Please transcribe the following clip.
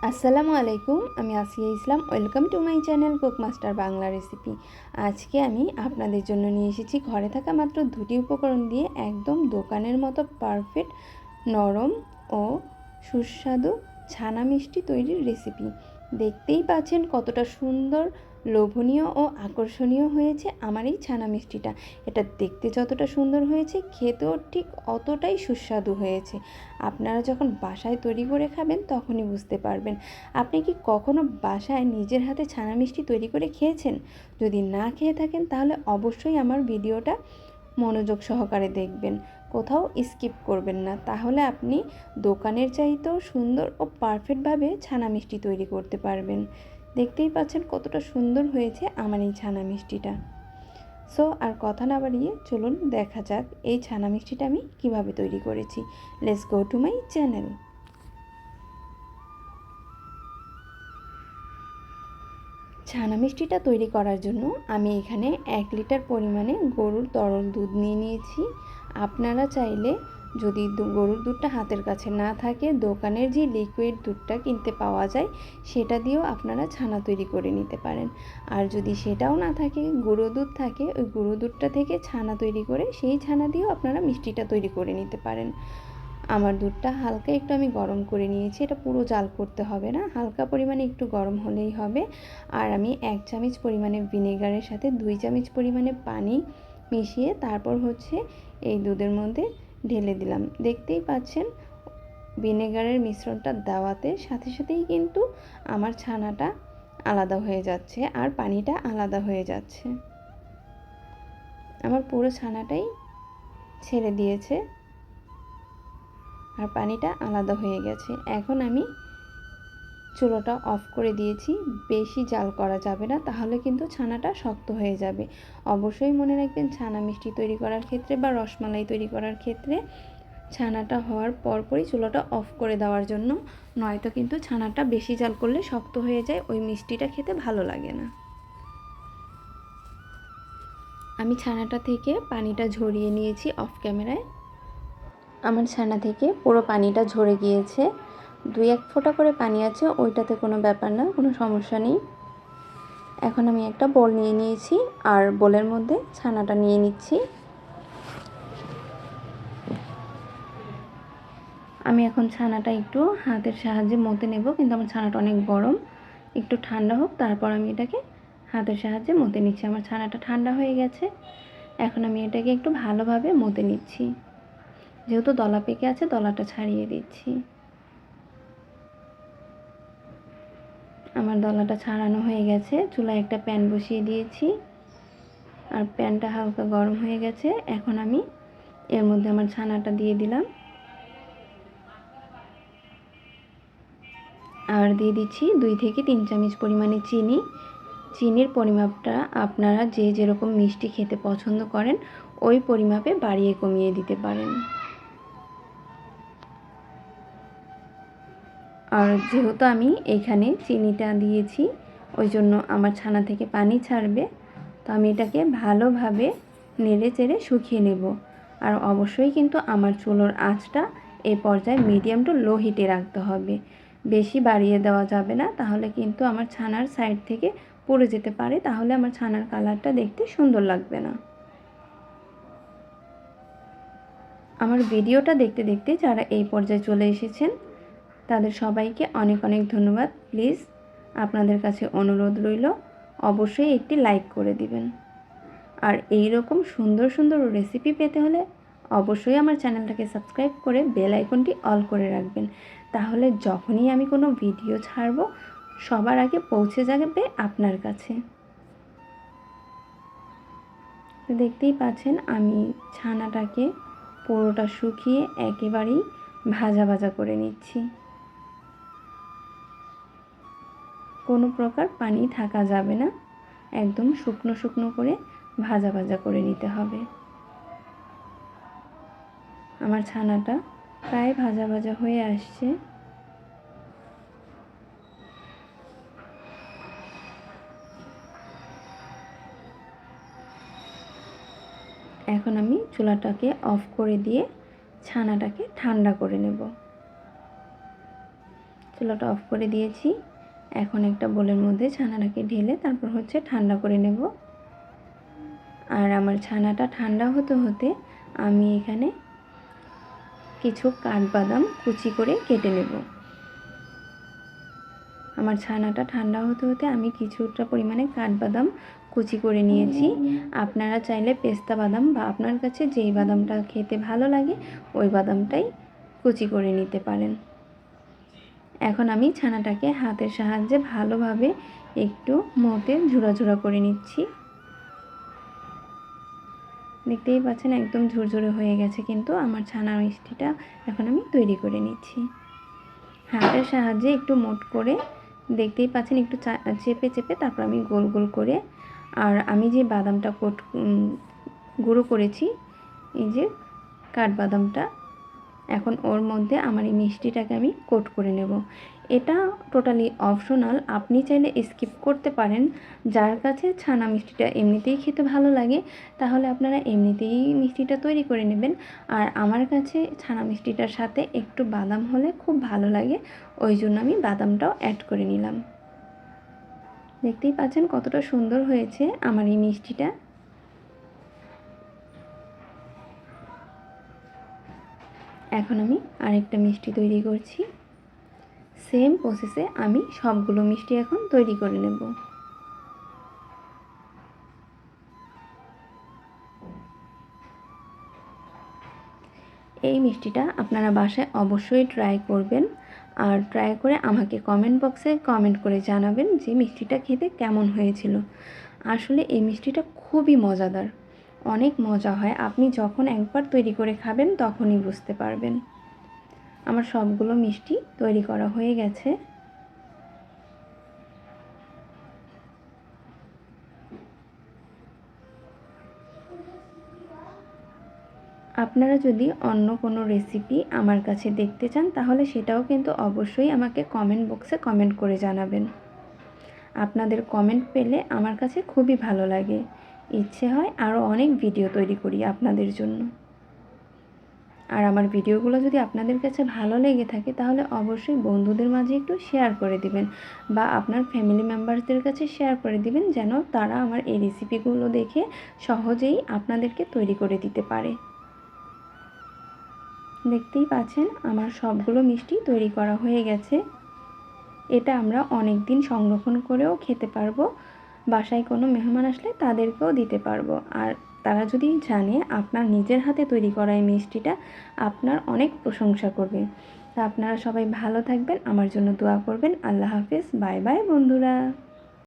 আসসালামু আলাইকুম, আমি Asiya Islam. Welcome to my channel Cook Master Bangla recipe. আজকে আমি আপনাদের জন্য নিয়ে এসেছি ঘরে থাকা মাত্র দুটি উপকরণ দিয়ে একদম দোকানের মতো পারফেক্ট নরম ও সুস্বাদু ছানা মিষ্টি তৈরির রেসিপি। দেখতেই পাচ্ছেন কতটা সুন্দর, লোভনীয় ও আকর্ষণীয় হয়েছে আমার এই ছানা মিষ্টিটা। এটা দেখতে যতটা সুন্দর হয়েছে, খেতেও ঠিক অতটাই সুস্বাদু হয়েছে। আপনারা যখন বাসায় তৈরি করে খাবেন তখনই বুঝতে পারবেন। আপনি কি কখনো বাসায় নিজের হাতে ছানা মিষ্টি তৈরি করে খেয়েছেন? যদি না খেয়ে থাকেন তাহলে অবশ্যই আমার ভিডিওটা মনোযোগ সহকারে দেখবেন, কোথাও স্কিপ করবেন না। তাহলে আপনি দোকানের চাইতেও সুন্দর ও পারফেক্টভাবে ছানা মিষ্টি তৈরি করতে পারবেন। দেখতেই পাচ্ছেন কতটা সুন্দর হয়েছে আমার এই ছানা মিষ্টিটা। সো আর কথা না বাড়িয়ে চলুন দেখা যাক এই ছানা মিষ্টিটা আমি কিভাবে তৈরি করেছি। Let's go to my channel. ছানা মিষ্টিটা তৈরি করার জন্য আমি এখানে 1 লিটার পরিমাণে গরুর তরল দুধ নিয়ে নিয়েছি। আপনারা চাইলে যদি গরুর দুধটা হাতের কাছে না থাকে, দোকানের যে লিকুইড দুধটা কিনতে পাওয়া যায় সেটা দিয়েও আপনারা ছানা তৈরি করে নিতে পারেন। আর যদি সেটাও না থাকে, গুঁড়ো দুধ থাকে, ওই গুঁড়ো দুধটা থেকে ছানা তৈরি করে সেই ছানা দিয়েও আপনারা মিষ্টিটা তৈরি করে নিতে পারেন। আমার দুধটা হালকা একটু আমি গরম করে নিয়েছি। এটা পুরো জাল করতে হবে না, হালকা পরিমাণে একটু গরম হলেই হবে। আর আমি 1 চামচ পরিমাণে ভিনেগারের সাথে 2 চামচ পরিমাণে পানি মিশিয়ে তারপর এই দুধের মধ্যে ঢেলে দিলাম। দেখতেই পাচ্ছেন ভিনেগারের মিশ্রণটা দেওয়াতে সাথে সাথেই কিন্তু আমার ছানাটা আলাদা হয়ে যাচ্ছে আর পানিটা আলাদা হয়ে যাচ্ছে। আমার পুরো ছানাটাই ছেড়ে দিয়েছে আর পানিটা আলাদা হয়ে গেছে। এখন আমি চুলাটা অফ করে দিয়েছি। বেশি জাল করা যাবে না, তাহলে কিন্তু ছানাটা শক্ত হয়ে যাবে। অবশ্যই মনে রাখবেন, ছানা মিষ্টি তৈরি করার ক্ষেত্রে বা রসমালাই তৈরি করার ক্ষেত্রে ছানাটা হওয়ার পরপরই চুলাটা অফ করে দেওয়ার জন্য, নয়তো কিন্তু ছানাটা বেশি জাল করলে শক্ত হয়ে যায়, ওই মিষ্টিটা খেতে ভালো লাগে না। আমি ছানাটা থেকে পানিটা ঝরিয়ে নিয়েছি অফ ক্যামেরায়। আমার ছানা থেকে পুরো পানিটা ঝরে গিয়েছে। 2-1 ফোঁটা করে পানি আছে, ওইটাতে কোনো ব্যাপার না, কোনো সমস্যা নেই। এখন আমি একটা বোল নিয়ে নিয়েছি আর বোলের মধ্যে ছানাটা নিয়ে নিচ্ছি। আমি এখন ছানাটা একটু হাতের সাহায্যে মতে নেব, কিন্তু আমার ছানাটা অনেক গরম। একটু ঠান্ডা হোক, তারপর আমি এটাকে হাতের সাহায্যে মতে নিচ্ছি। আমার ছানাটা ঠান্ডা হয়ে গেছে। এখন আমি এটাকে একটু ভালোভাবে মতে নিচ্ছি। যেহেতু দলা পেকে আছে, দলাটা ছাড়িয়ে দিচ্ছি। আমার দলাটা ছাড়ানো হয়ে গেছে। চুলায় একটা প্যান বসিয়ে দিয়েছি আর প্যানটা হালকা গরম হয়ে গেছে। এখন আমি এর মধ্যে আমার ছানাটা দিয়ে দিলাম আর দিয়ে দিচ্ছি 2 থেকে 3 চামচ পরিমাণে চিনি। চিনির পরিমাপটা আপনারা যে যেরকম মিষ্টি খেতে পছন্দ করেন ওই পরিমাপে বাড়িয়ে কমিয়ে দিতে পারেন। আর যেহেতু আমি এখানে চিনিটা দিয়েছি, ওই জন্য আমার ছানা থেকে পানি ছাড়বে। তো আমি এটাকে ভালোভাবে নেড়ে চেড়ে শুকিয়ে নেব। আর অবশ্যই কিন্তু আমার চুলোর আঁচটা এই পর্যায়ে মিডিয়াম টু লো হিটে রাখতে হবে। বেশি বাড়িয়ে দেওয়া যাবে না, তাহলে কিন্তু আমার ছানার সাইড থেকে পুড়ে যেতে পারে, তাহলে আমার ছানার কালারটা দেখতে সুন্দর লাগবে না। আমার ভিডিওটা দেখতে দেখতে যারা এই পর্যায়ে চলে এসেছেন তাদের সবাইকে অনেক অনেক ধন্যবাদ। প্লিজ আপনাদের কাছে অনুরোধ রইল, অবশ্যই একটি লাইক করে দিবেন। আর এই রকম সুন্দর সুন্দর রেসিপি পেতে হলে অবশ্যই আমার চ্যানেলটাকে সাবস্ক্রাইব করে বেল আইকনটি অল করে রাখবেন। তাহলে যখনই আমি কোনো ভিডিও ছাড়ব সবার আগে পৌঁছে যাবে আপনার কাছে। দেখতেই পাচ্ছেন আমি ছানাটাকে পুরোটা শুকিয়ে একেবারেই ভাজা ভাজা করে নিচ্ছি। কোনো প্রকার পানি থাকা যাবে না, একদম শুকনো শুকনো করে ভাজা ভাজা করে নিতে হবে। আমার ছানাটা প্রায় ভাজা ভাজা হয়ে আসছে। এখন আমি চুলাটাকে অফ করে দিয়ে ছানাটাকে ঠান্ডা করে নেব। চুলাটা অফ করে দিয়েছি। এখন একটা বোলের মধ্যে ছানাটাকে ঢেলে তারপর ঠান্ডা করে নেব। আর আমার ছানাটা ঠান্ডা হতে হতে আমি এখানে কিছু কাঠবাদাম কুচি করে কেটে নেব। আমার ছানাটা ঠান্ডা হতে হতে আমি কিছুটা পরিমাণে কাঠবাদাম কুচি করে নিয়েছি। আপনারা চাইলে পেস্তা বাদাম বা আপনার কাছে যেই বাদামটা খেতে ভালো লাগে ওই বাদামটাই কুচি করে নিতে পারেন। এখন আমি ছানাটাকে হাতের সাহায্যে ভালোভাবে একটু মতে ঝুরা করে নিচ্ছি। দেখতেই পাচ্ছেন একদম ঝুরঝুরে হয়ে গেছে কিন্তু আমার ছানা মিষ্টিটা। এখন আমি তৈরি করে নিচ্ছি হাতের সাহায্যে একটু মোট করে। দেখতেই পাচ্ছেন একটু চেপে চেপে তারপর আমি গোল গোল করে। আর আমি যে বাদামটা গুঁড়ো করেছি, এই যে কাঠবাদামটা, এখন ওর মধ্যে আমার এই মিষ্টিটাকে আমি কোট করে নেব। এটা টোটালি অপশনাল, আপনি চাইলে স্কিপ করতে পারেন। যার কাছে ছানা মিষ্টিটা এমনিতেই খেতে ভালো লাগে তাহলে আপনারা এমনিতেই মিষ্টিটা তৈরি করে নেবেন। আর আমার কাছে ছানা মিষ্টিটার সাথে একটু বাদাম হলে খুব ভালো লাগে, ওই জন্য আমি বাদামটাও অ্যাড করে নিলাম। দেখতেই পাচ্ছেন কতটা সুন্দর হয়েছে আমার এই মিষ্টিটা। এখন আমি আরেকটা মিষ্টি তৈরি করছি। সেম প্রসেসে আমি সবগুলো মিষ্টি এখন তৈরি করে নেব। এই মিষ্টিটা আপনারা বাসায় অবশ্যই ট্রাই করবেন। আর ট্রাই করে আমাকে কমেন্ট বক্সে কমেন্ট করে জানাবেন যে মিষ্টিটা খেতে কেমন হয়েছিল। আসলে এই মিষ্টিটা খুবই মজাদার, অনেক মজা হয়। আপনি যখন একবার তৈরি করে খাবেন তখনই বুঝতে পারবেন। আমার সবগুলো মিষ্টি তৈরি করা হয়ে গেছে। আপনারা যদি অন্য কোনো রেসিপি আমার কাছে দেখতে চান তাহলে সেটাও কিন্তু অবশ্যই আমাকে কমেন্ট বক্সে কমেন্ট করে জানাবেন। আপনাদের কমেন্ট পেলে আমার কাছে খুবই ভালো লাগে, ইচ্ছে হয় আরও অনেক ভিডিও তৈরি করি আপনাদের জন্য। আর আমার ভিডিওগুলো যদি আপনাদের কাছে ভালো লেগে থাকে তাহলে অবশ্যই বন্ধুদের মাঝে একটু শেয়ার করে দিবেন বা আপনার ফ্যামিলি মেম্বারসদের কাছে শেয়ার করে দিবেন, যেন তারা আমার এই রেসিপিগুলো দেখে সহজেই আপনাদেরকে তৈরি করে দিতে পারে। দেখতেই পাচ্ছেন আমার সবগুলো মিষ্টি তৈরি করা হয়ে গেছে। এটা আমরা অনেক দিন সংরক্ষণ করেও খেতে পারবো, বাসায় কোনো মেহমান আসলে তাদেরকেও দিতে পারবো। আর তারা যদি জানে আপনার নিজের হাতে তৈরি করা এই মিষ্টিটা, আপনার অনেক প্রশংসা করবে। তা আপনারা সবাই ভালো থাকবেন, আমার জন্য দোয়া করবেন। আল্লাহ হাফেজ, বাই বাই বন্ধুরা।